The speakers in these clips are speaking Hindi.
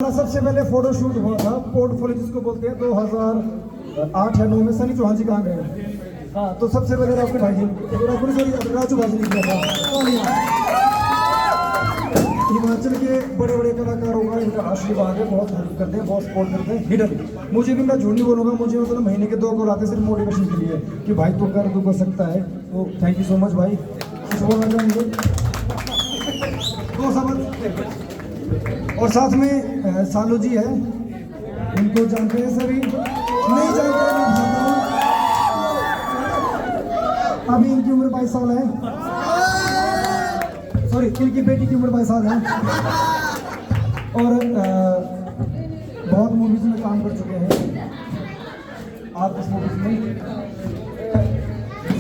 सबसे पहले फोटो शूट हुआ था पोर्टफोलियो जिसको बोलते हैं 2008 या 9 में सनी चौहान जी कहाँ गए। हाँ तो सबसे पहले राहुल भाई जी राजू भाई जी ने किया था। हिमाचल के बड़े बड़े कलाकारों का इनका आशीर्वाद है, बहुत हेल्प करते हैं, बहुत सपोर्ट करते हैं। हिडन मुझे भी, मैं झूठ नहीं बोलूँगा, मुझे मतलब महीने के 2 कॉल आते सिर्फ मोटिवेशन के लिए कि भाई तू कर सकता है। तो थैंक यू सो मच भाई। कुछ बोलना चाहेंगे? और साथ में सालू जी है, इनको जानते हैं सभी, नहीं जानते हैं मैं जानता हूँ। अभी इनकी उम्र 22 साल है, सॉरी इनकी बेटी की उम्र 22 साल है। और बहुत मूवीज में काम कर चुके हैं। आप इस मूवीज में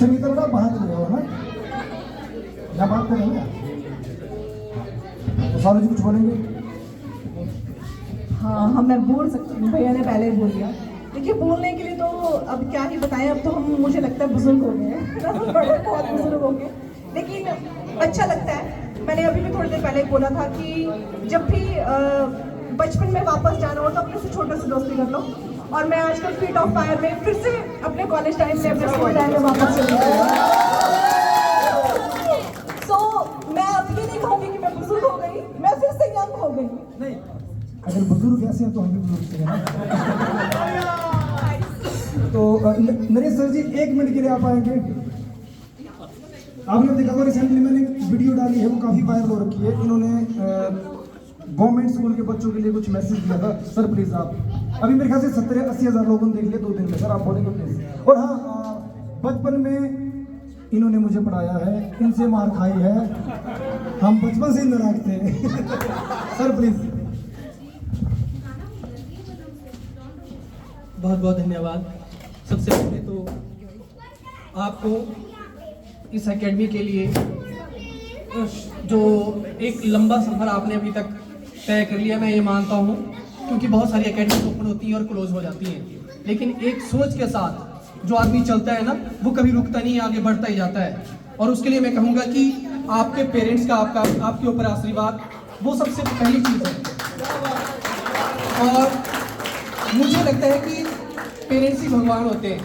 संगीता बड़ा बाहर चले हो ना, क्या बात करेंगे? तो सालू जी कुछ बोलेंगे? हाँ मैं बोल सकती हूँ, भैया ने पहले ही बोल दिया। देखिए बोलने के लिए तो अब क्या ही बताएं, अब तो हम मुझे लगता है बुजुर्ग हो गए हैं बड़े बहुत बुजुर्ग हो गए, लेकिन अच्छा लगता है। मैंने अभी भी थोड़ी देर पहले बोला था कि जब भी बचपन में वापस जाना हो तो अपने से छोटे से दोस्ती कर लो। और मैं आजकल फीट ऑफ फायर में फिर से अपने कॉलेज टाइम में, अपने स्कूल टाइम में वापस चली गई। सो मैं अब ये नहीं कहूँगी कि मैं बुजुर्ग हो गई, मैं फिर से यंग हो गई। नहीं, अगर बुजुर्ग ऐसे हैं तो हम भी बुजुर्ग से हैं। तो नरेश सर जी 1 मिनट के लिए आप आएंगे। आपने देखा होगा रिसेंटली मैंने वीडियो डाली है, वो काफ़ी वायरल हो रखी है। इन्होंने गवर्नमेंट स्कूल के बच्चों के लिए कुछ मैसेज दिया था। सर प्लीज़ आप, अभी मेरे ख्याल से 70-80 हज़ार लोगों ने देख लिया 2 दिन में। सर आप बोलेंगे प्लीज़। और हाँ, बचपन में इन्होंने मुझे पढ़ाया है, इनसे मार खाई है, हम बचपन से ही नाराज थे सर प्लीज़। बहुत बहुत धन्यवाद। सबसे पहले तो आपको इस एकेडमी के लिए जो एक लंबा सफ़र आपने अभी तक तय कर लिया, मैं ये मानता हूँ, क्योंकि बहुत सारी एकेडमी ओपन होती हैं और क्लोज हो जाती हैं, लेकिन एक सोच के साथ जो आदमी चलता है ना, वो कभी रुकता नहीं है, आगे बढ़ता ही जाता है। और उसके लिए मैं कहूँगा कि आपके पेरेंट्स का आपके ऊपर आशीर्वाद वो सबसे पहली चीज़ है। और मुझे लगता है कि पेरेंट्स ही भगवान होते हैं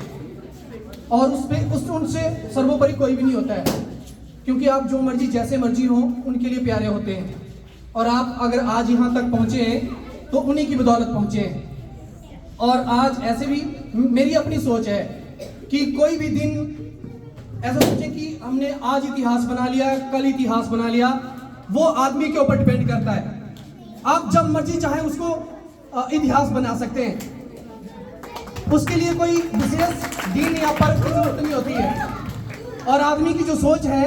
और उनसे सर्वोपरि कोई भी नहीं होता है, क्योंकि आप जो मर्जी जैसे मर्जी हो उनके लिए प्यारे होते हैं। और आप अगर आज यहाँ तक पहुँचे हैं तो उन्हीं की बदौलत पहुँचे हैं। और आज ऐसे भी मेरी अपनी सोच है कि कोई भी दिन ऐसा सोचे कि हमने आज इतिहास बना लिया, कल इतिहास बना लिया, वो आदमी के ऊपर डिपेंड करता है। आप जब मर्जी चाहे उसको इतिहास बना सकते हैं, उसके लिए कोई विशेष दिन या पर्व की जरूरत नहीं होती है। और आदमी की जो सोच है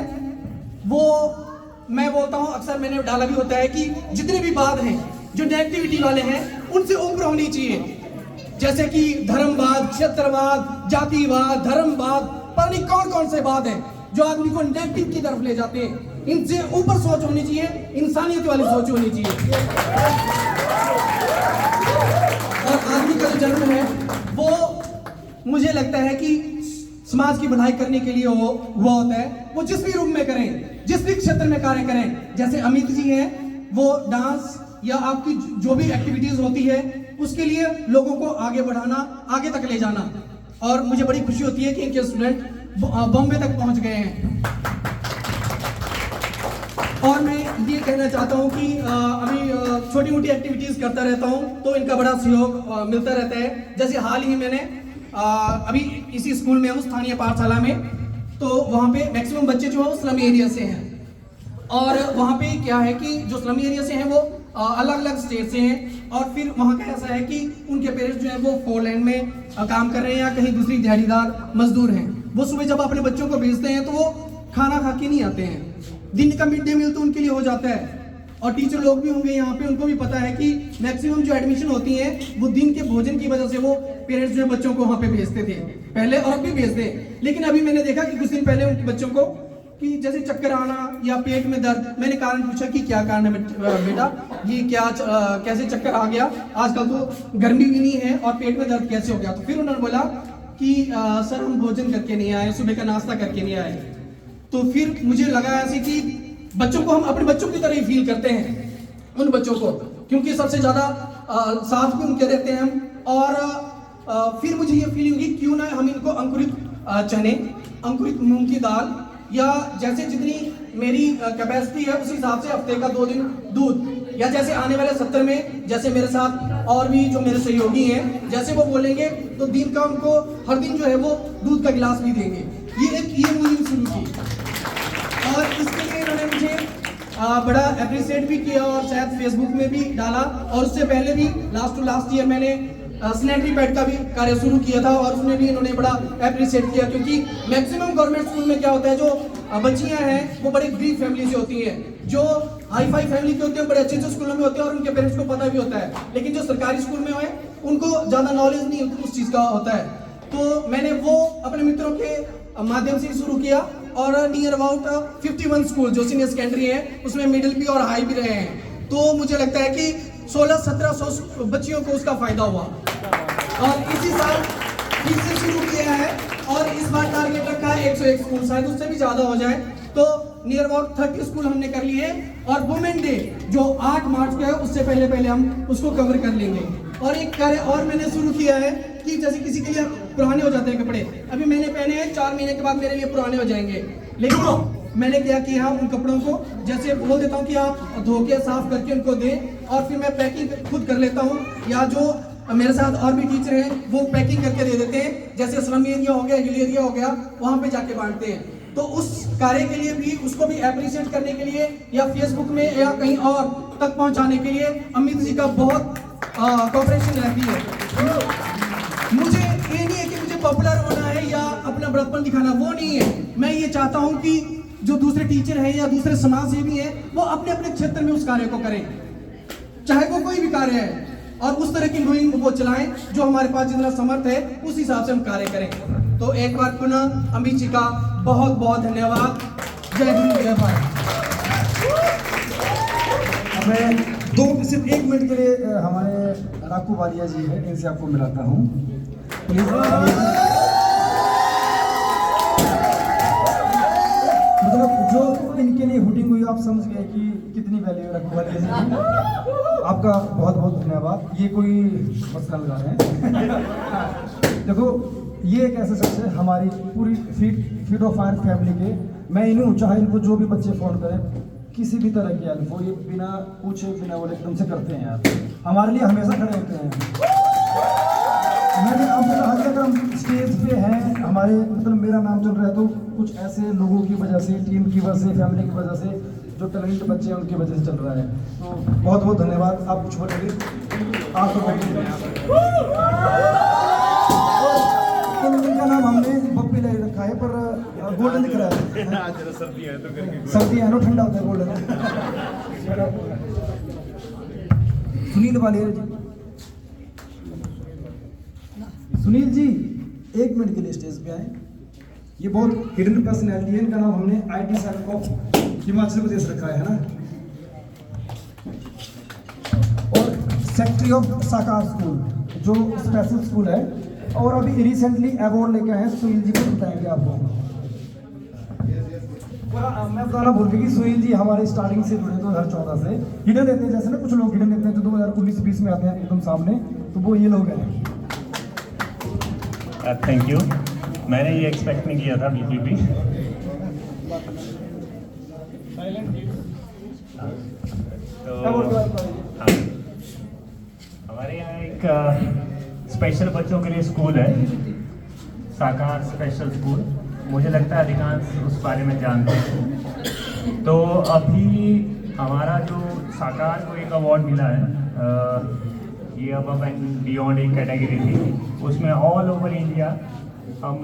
वो, मैं बोलता हूँ, अक्सर मैंने डाला भी होता है कि जितने भी बात हैं जो नेगेटिविटी वाले हैं उनसे ऊपर होनी चाहिए। जैसे कि धर्मवाद, क्षेत्रवाद, जातिवाद, धर्मवाद, पता नहीं कौन कौन से बात हैं जो आदमी को नेगेटिव की तरफ ले जाते हैं। इनसे ऊपर सोच होनी चाहिए, इंसानियत वाली सोच होनी चाहिए। और आदमी का जो जन्म है वो, मुझे लगता है कि समाज की भलाई करने के लिए वो हुआ होता है। वो जिस भी रूप में करें, जिस भी क्षेत्र में कार्य करें, जैसे अमित जी हैं, वो डांस या आपकी जो भी एक्टिविटीज होती है उसके लिए लोगों को आगे बढ़ाना, आगे तक ले जाना। और मुझे बड़ी खुशी होती है कि इनके स्टूडेंट बॉम्बे तक पहुंच गए हैं। और मैं ये कहना चाहता हूँ कि अभी छोटी मोटी एक्टिविटीज़ करता रहता हूँ तो इनका बड़ा सहयोग मिलता रहता है। जैसे हाल ही मैंने अभी इसी स्कूल में हूँ, स्थानीय पाठशाला में, तो वहाँ पे मैक्सिमम बच्चे जो है स्लम एरिया से हैं। और वहाँ पे क्या है कि जो स्लम एरिया से हैं वो अलग अलग स्टेट से हैं। और फिर वहाँ का ऐसा है कि उनके पेरेंट्स जो है वो फोरलैंड में काम कर रहे हैं या कहीं दूसरी दिहाड़ीदार मजदूर हैं। वो सुबह जब अपने बच्चों को भेजते हैं तो वो खाना खा के नहीं आते हैं, दिन का मिड डे मील तो उनके लिए हो जाता है। और टीचर लोग भी होंगे यहाँ पे, उनको भी पता है कि मैक्सिमम जो एडमिशन होती है वो दिन के भोजन की वजह से वो पेरेंट्स जो है बच्चों को वहाँ पे भेजते थे पहले, और भी भेजते हैं। लेकिन अभी मैंने देखा कि कुछ दिन पहले उनके बच्चों को कि जैसे चक्कर आना या पेट में दर्द, मैंने कारण पूछा कि क्या कारण है बेटा, ये क्या कैसे चक्कर आ गया, आजकल तो गर्मी भी नहीं है और पेट में दर्द कैसे हो गया। तो फिर उन्होंने बोला कि सर हम भोजन करके नहीं आए, सुबह का नाश्ता करके नहीं आए। तो फिर मुझे लगा ऐसे कि बच्चों को हम अपने बच्चों की तरह ही फील करते हैं उन बच्चों को, क्योंकि सबसे ज्यादा साथ भी उनके रहते हैं हम। और फिर मुझे ये फीलिंग हुई क्यों ना हम इनको अंकुरित चने, अंकुरित मूंग की दाल, या जैसे जितनी मेरी कैपेसिटी है उस हिसाब से हफ्ते का 2 दिन दूध, या जैसे आने वाले 70 में जैसे मेरे साथ और भी जो मेरे सहयोगी हैं जैसे वो बोलेंगे तो दिन का उनको हर दिन जो है वो दूध का गिलास भी देंगे। ये मुहिम शुरू की और इसके लिए इन्होंने मुझे बड़ा अप्रिशिएट भी किया और शायद फेसबुक में भी डाला। और उससे पहले भी लास्ट ईयर मैंने सैनिटरी पैड का भी कार्य शुरू किया था और उसमें भी इन्होंने बड़ा अप्रिशिएट किया, क्योंकि मैक्सिमम गवर्नमेंट स्कूल में क्या होता है, जो बच्चियां हैं वो बड़े गरीब फैमिली से होती हैं, जो हाई फाई फैमिली के होते हैं, बड़े अच्छे स्कूलों में होते हैं और उनके पेरेंट्स को पता भी होता है, लेकिन जो सरकारी स्कूल में है उनको ज़्यादा नॉलेज नहीं उस चीज़ का होता है। तो मैंने वो अपने मित्रों के माध्यम से शुरू किया और नियर अबाउट 51 स्कूल जो सीनियर सेकेंडरी हैं उसमें मिडिल भी और हाई भी रहे हैं। तो मुझे लगता है कि 1600-1700 बच्चियों को उसका फायदा हुआ और इसी साल फिर से शुरू किया है और इस बार टारगेट रखा है 101 स्कूल, शायद उससे भी ज़्यादा हो जाए। तो नियर अबाउट 30 स्कूल हमने कर लिए और वुमेन डे जो 8 मार्च का है उससे पहले हम उसको कवर कर लेंगे। और एक कार्य और मैंने शुरू किया है कि जैसे किसी के लिए पुराने हो जाते हैं कपड़े, अभी मैंने पहने हैं 4 महीने के बाद मेरे लिए पुराने हो जाएंगे, लेकिन मैंने क्या किया उन कपड़ों को जैसे बोल देता हूँ कि आप धो के साफ करके उनको दें और फिर मैं पैकिंग खुद कर लेता हूँ, या जो मेरे साथ और भी टीचर हैं वो पैकिंग करके दे देते हैं, जैसे स्लम एरिया हो गया, हिल एरिया हो गया, वहाँ पे जाके बांटते हैं। तो उस कार्य के लिए भी उसको भी अप्रिशिएट करने के लिए या फेसबुक में या कहीं और तक पहुँचाने के लिए अमित जी का बहुत कोऑपरेशन रहती है। मुझे ये नहीं है कि मुझे पॉपुलर होना है या अपना बड़प्पन दिखाना, वो नहीं है। मैं ये चाहता हूँ कि जो दूसरे टीचर हैं या दूसरे समाज सेवी हैं वो अपने अपने क्षेत्र में उस कार्य को करें, चाहे वो कोई भी कार्य है, और उस तरह की मुहिम वो चलाएं जो हमारे पास जितना समर्थ है उस हिसाब से हम कार्य करें। तो एक बार पुनः अमित जी का बहुत बहुत धन्यवाद। जय हिंद जय भारत। मैं सिर्फ 1 मिनट के लिए हमारे राकू वालिया जी है, इनसे आपको मिलाता हूँ प्लीज। मतलब जो इनके लिए हुटिंग हुई आप समझ गए कि कितनी वैल्यू है राकू वालिया जी की। आपका बहुत बहुत धन्यवाद। ये कोई मसला लगा रहे हैं देखो ये एक ऐसा शख्स है हमारी पूरी फीट ऑफ फायर फैमिली के। मैं इन्हें चाहे इनको जो भी बच्चे फ़ोन करें किसी भी तरह की हेल्प वो ये बिना पूछे बिना बोले एकदम से करते हैं यार, हमारे लिए हमेशा खड़े होते हैं। मैंने आपको कहा कि अगर हम स्टेज पे हैं हमारे मतलब मेरा नाम चल रहा है तो कुछ ऐसे लोगों की वजह से, टीम की वजह से, फैमिली की वजह से, जो टैलेंट बच्चे हैं उनकी वजह से चल रहा है। तो बहुत बहुत धन्यवाद। आप कुछ बोलेंगे? आप तो इनका नाम हमने बप्पी ले रखा है पर गोल्डन दिख रहा है। सर्दी है ना, ठंडा होता है गोल्डन। सुनील वालिया जी, सुनील जी 1 मिनट के लिए स्टेज पे आए। ये बहुत हिडन पर्सनैलिटी है, इनका नाम हमने IT cell of Himachal Pradesh रखा है ना, और सेक्रेटरी ऑफ साकार स्कूल जो स्पेशल स्कूल है, और अभी रिसेंटली अवार्ड लेके आए हैं। सुनील जी को बताएंगे आपको। मैं बताना भूल गया कि सुनील जी हमारे स्टार्टिंग से जुड़े 2014 से हिडन रहते हैं, जैसे ना कुछ लोग हिडन रहते हैं जो 2019-20 में आते हैं एकदम सामने, तो वो ये लोग हैं। Thank you. मैंने ये एक्सपेक्ट नहीं किया था बिल्कुल भी। तो हाँ, हमारे यहाँ एक स्पेशल बच्चों के लिए स्कूल है, साकार स्पेशल स्कूल। मुझे लगता है अधिकांश उस बारे में जानते हैं। तो अभी हमारा जो साकार को एक अवार्ड मिला है, ये अबव एंड बियॉन्ड एक कैटेगरी थी, उसमें ऑल ओवर इंडिया हम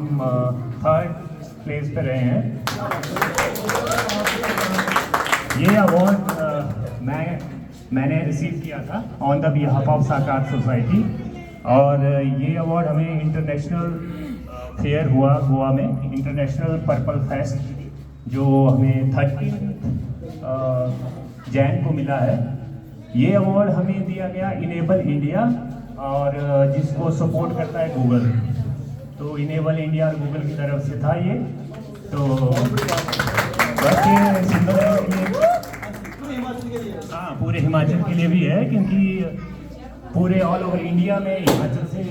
3rd प्लेस पे रहे हैं। ये अवार्ड मैंने रिसीव किया था ऑन द बिहाफ ऑफ साकार सोसाइटी, और ये अवार्ड हमें इंटरनेशनल फेयर हुआ गोवा में, इंटरनेशनल पर्पल फेस्ट, जो हमें 13 जैन को मिला है। ये अवार्ड हमें दिया गया इनेबल इंडिया, और जिसको सपोर्ट करता है गूगल। तो इनेबल इंडिया और गूगल की तरफ से था ये। तो बस ये सिंगल के लिए, हाँ पूरे हिमाचल के लिए भी है, क्योंकि पूरे ऑल ओवर इंडिया में हिमाचल से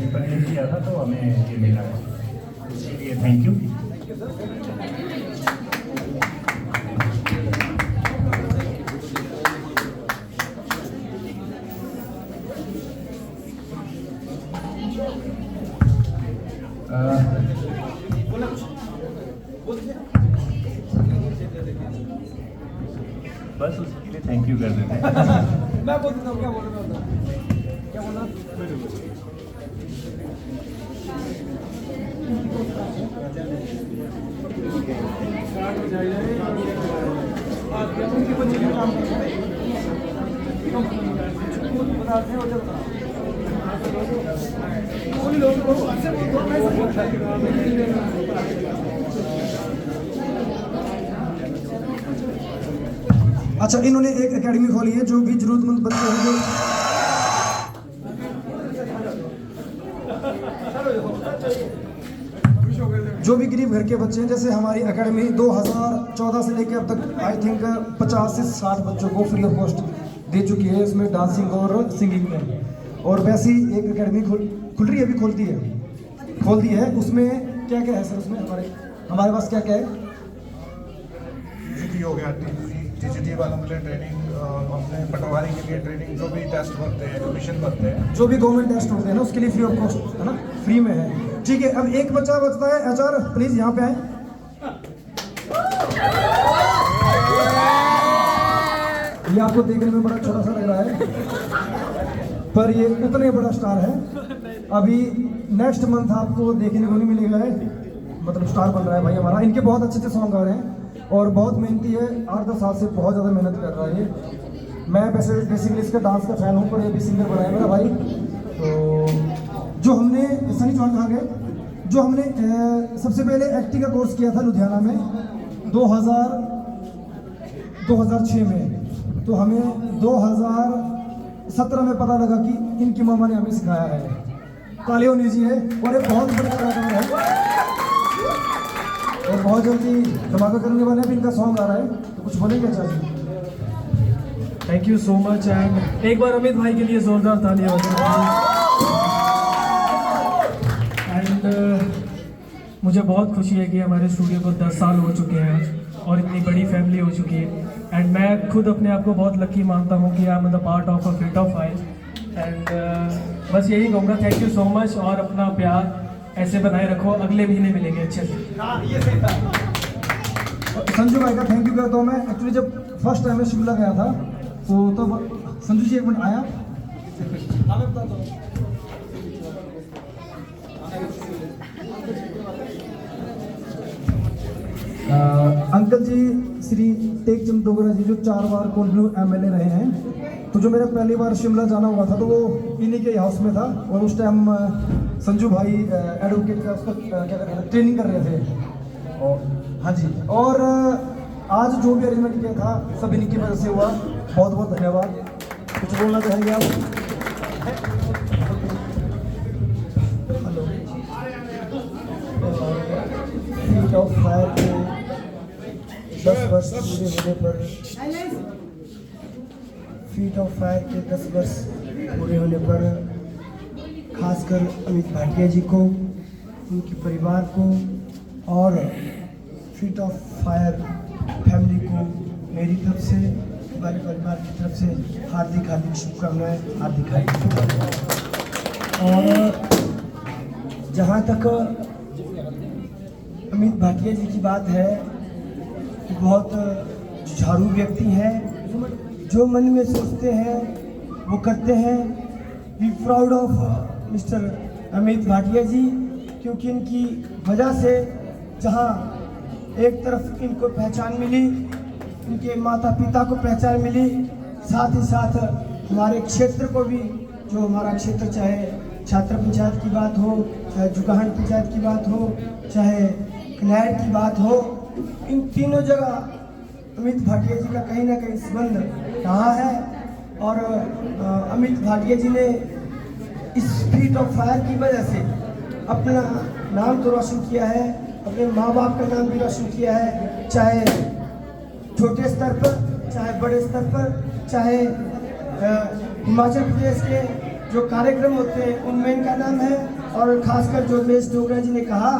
रिप्रेजेंट किया था, तो हमें ये मिला है, उसके लिए थैंक यू। बस उसके लिए थैंक यू कर देते हैं। मैं बोल देता हूँ, क्या बोल रहा था, क्या बोला? उनके बच्चे का काम करते हैं, बताते हैं, उधर बताओ। उन लोगों को अच्छे अच्छा, इन्होंने एक एकेडमी खोली है जो भी जरूरतमंद बच्चे हैं, जो भी गरीब घर के बच्चे हैं, जैसे हमारी एकेडमी 2014 से लेकर अब तक आई थिंक 50 से 60 बच्चों को फ्री ऑफ कॉस्ट दे चुकी है, इसमें डांसिंग और सिंगिंग में। और वैसी एक एकेडमी खुल रही है, अभी खोल दी है। उसमें क्या क्या है सर? उसमें हमारे पास क्या क्या है? टीजीटी हो गया, टीजीटी वालों के लिए ट्रेनिंग, अपने पटवारी के लिए ट्रेनिंग, जो भी टेस्ट बनते हैं, कमीशन बनते हैं, जो भी गवर्नमेंट टेस्ट होते हैं ना, उसके लिए फ्री ऑफ कॉस्ट है ना, फ्री में है। ठीक है, अब एक बच्चा बचता है, एचआर प्लीज यहाँ पे आए। ये आपको देखने में बड़ा छोटा सा लग रहा है, पर ये उतने बड़ा स्टार है। अभी नेक्स्ट मंथ आपको देखने को नहीं मिलेगा है, मतलब स्टार बन रहा है भाई हमारा। इनके बहुत अच्छे सॉन्ग आ रहे हैं और बहुत मेहनती है, 8-10 साल से बहुत ज़्यादा मेहनत कर रहा है ये। मैं बेसिकली इसका डांस का फैन हूँ, पर ये भी सिंगर बना है मेरा भाई। तो जो हमने सनी चौहान कहाँ गए, जो हमने सबसे पहले एक्टिंग का कोर्स किया था लुधियाना में 2006 में, तो हमें 2017 में पता लगा कि इनकी मामा ने हमें सिखाया है। ताली होनी चाहिए, और ये बहुत बड़ा कलाकार है और बहुत जल्दी धमाका करने वाले हैं। इनका सॉन्ग आ रहा है, तो कुछ बोलेंगे चाची? Thank you so much. And एक बार अमित भाई के लिए जोरदार तालियां बजाएं। एंड मुझे बहुत खुशी है कि हमारे स्टूडियो को 10 साल हो चुके हैं और इतनी बड़ी फैमिली हो चुकी है। एंड मैं खुद अपने आप को बहुत लकी मानता हूँ कि I am the part of a fit of five. And बस यही कहूँगा, थैंक यू सो मच, और अपना प्यार ऐसे बनाए रखो, अगले महीने मिलेंगे अच्छे से। संजू भाई का थैंक यू करता हूँ मैं। एक्चुअली जब फर्स्ट टाइम मैं शिमला गया था, तो तब संजू जी एक मिनट आया, मैं बताता हूँ। अंकल जी श्री टेकचंद डोगरा जी जो 4 बार कंटिन्यू एमएलए रहे हैं, तो जो मेरा पहली बार शिमला जाना हुआ था तो वो इन्हीं के हाउस में था। और उस टाइम संजू भाई एडवोकेट का उसका क्या कर रहे थे, ट्रेनिंग कर रहे थे। और हाँ जी, और आज जो भी अरेंजमेंट किया था सब इन्हीं की वजह से हुआ। बहुत बहुत धन्यवाद। कुछ बोलना चाहेंगे आप? हेलो, फीट ऑफ फायर के 10 वर्ष पूरे होने पर, फीट ऑफ फायर के 10 वर्ष पूरे होने पर खासकर अमित भाटिया जी को, उनके परिवार को और फीट ऑफ फायर फैमिली को मेरी तरफ से, हमारे परिवार की तरफ से हार्दिक शुभकामनाएं, हार्दिक शुभकामनाएं। और जहाँ तक अमित भाटिया जी की बात है, बहुत जुझारू व्यक्ति हैं, जो मन में सोचते हैं वो करते हैं। We proud of mister Amit Bhatia ji, क्योंकि इनकी वजह से जहां एक तरफ इनको पहचान मिली, इनके माता पिता को पहचान मिली, साथ ही साथ हमारे क्षेत्र को भी, जो हमारा क्षेत्र चाहे छात्र पंचायत की बात हो, चाहे जुगाहन पंचायत की बात हो, चाहे कनैड की बात हो, इन तीनों जगह अमित भाटिया जी का कहीं ना कहीं संबंध रहा है। और अमित भाटिया जी ने इस फीट ऑफ फायर की वजह से अपना नाम तो रोशन किया है, अपने माँ बाप का नाम भी रोशन किया है, चाहे छोटे स्तर पर, चाहे बड़े स्तर पर, चाहे हिमाचल प्रदेश के जो कार्यक्रम होते हैं उनमें इनका नाम है। और खासकर जो उमेश डोगरा जी ने कहा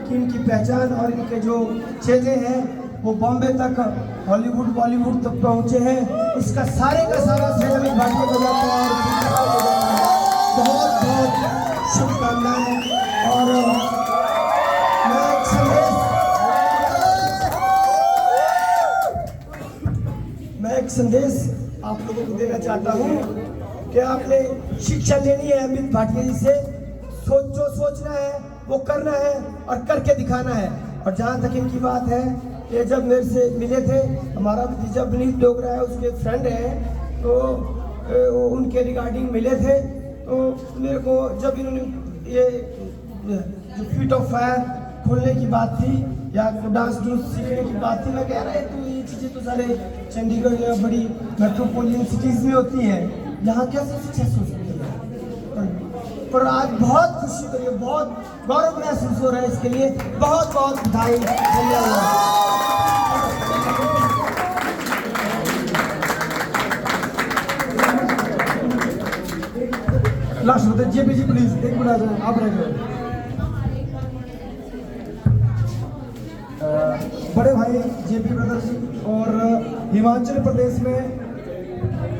कि इनकी पहचान और इनके जो चेले हैं वो बॉम्बे तक, हॉलीवुड बॉलीवुड तक पहुँचे हैं, इसका सारे का सारा श्रेय अमित भाटिया को जाता है। बहुत बहुत शुभकामनाएं। और मैं एक संदेश आप लोगों को देना चाहता हूँ कि आपने शिक्षा लेनी है अमित भाटिया जी से। जो सोचना है वो करना है और करके दिखाना है। और जहाँ तक इनकी बात है, ये जब मेरे से मिले थे, हमारा भतीजा विनीत डोगरा है, उसके फ्रेंड है, तो उनके रिगार्डिंग मिले थे। तो मेरे को जब इन्होंने ये जो फीट ऑफ फायर खोलने की बात थी या डांस डूंस सीखने की बात थी, मैं कह रहा है तो ये चीज़ें तो सारे चंडीगढ़ या बड़ी मेट्रोपोलियन सिटीज़ में होती हैं, यहाँ कैसे सक्सेस हो सकती है। पर आज बहुत खुशी हो रही है, बहुत गौरव महसूस हो रहा है, इसके लिए बहुत बहुत बधाई, धन्यवाद। लास्ट होते जेपी जी प्लीज एक मिनट आ जाए, आप रह गए। बड़े भाई जेपी ब्रदर्स और हिमाचल प्रदेश में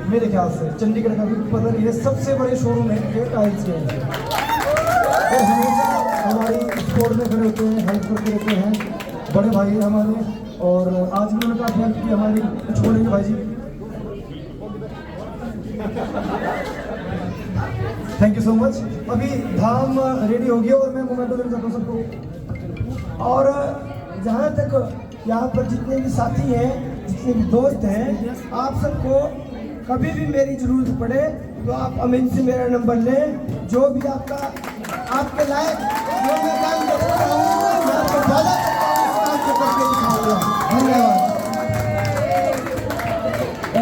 मेरे ख्याल से चंडीगढ़ का भी पता नहीं है, सबसे बड़े शोरूम है ये टाइल्स के। और हमेशा हमारी स्पोर्ट में खड़े होते हैं, हेल्प करते रहते हैं, बड़े भाई हैं हमारे। और आज भी उन्होंने काफी हेल्प की हमारी। कुछ बोलेंगे भाई जी? Thank you so much. अभी धाम रेडी हो गया और मैं मोमेंटो लेकर जाता हूँ सबको। और जहाँ तक यहाँ पर जितने भी साथी हैं, जितने भी दोस्त हैं, आप सबको कभी भी मेरी ज़रूरत पड़े तो आप अमित से मेरा नंबर लें। जो भी आपके लायक जो मैं काम कर सकता हूँ, मैं आपको वादा करता हूँ, उस काम को करके दिखाऊंगा। धन्यवाद।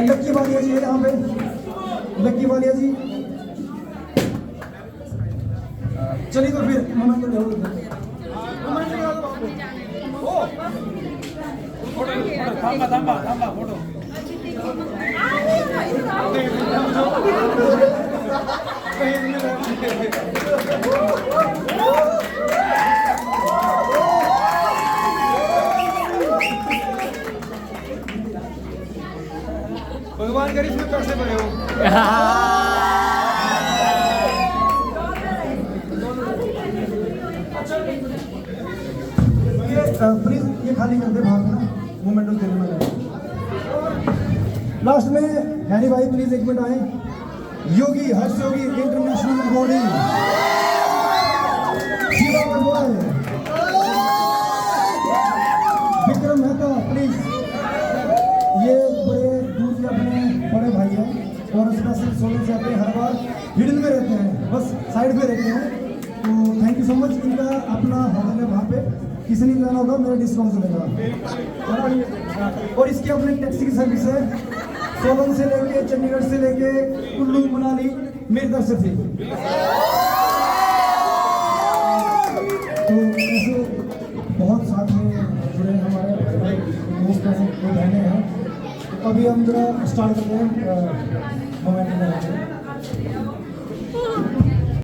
लक्की वालिया जी है यहाँ पे, लक्की वालिया जी। चलिए तो फिर मोमेंटो ले फोटो। भगवान करे इसमें पैसे भरे हो। प्लीज ये खाली कर दे बाहर ना, मोमेंटो देने में। लास्ट में हैरी भाई प्लीज एक मिनट आए। Yogi Harsh Yogi international body Shiva boy, Vikram Mehta please. ये बड़े दूर से अपने बड़े भाई हैं और स्पेशल सोने से आते हैं, हर बार हिडन में रहते हैं, बस साइड में रहते हैं। तो थैंक यू सो मच। इनका अपना होटल है वहाँ पे, किसी ने जाना होगा मेरा डिस्काउंट चलेगा। और इसकी अपनी टैक्सी की सर्विस है, सोलन से लेके चंडीगढ़ से लेके कुल्लू मनाली मेरी तरफ से फ्री। तो ऐसे बहुत साथ में जुड़े हमारे दोस्त हैं, वो बहनें हैं। तो अभी हम जरा स्टार्ट करते हैं मोमेंट में।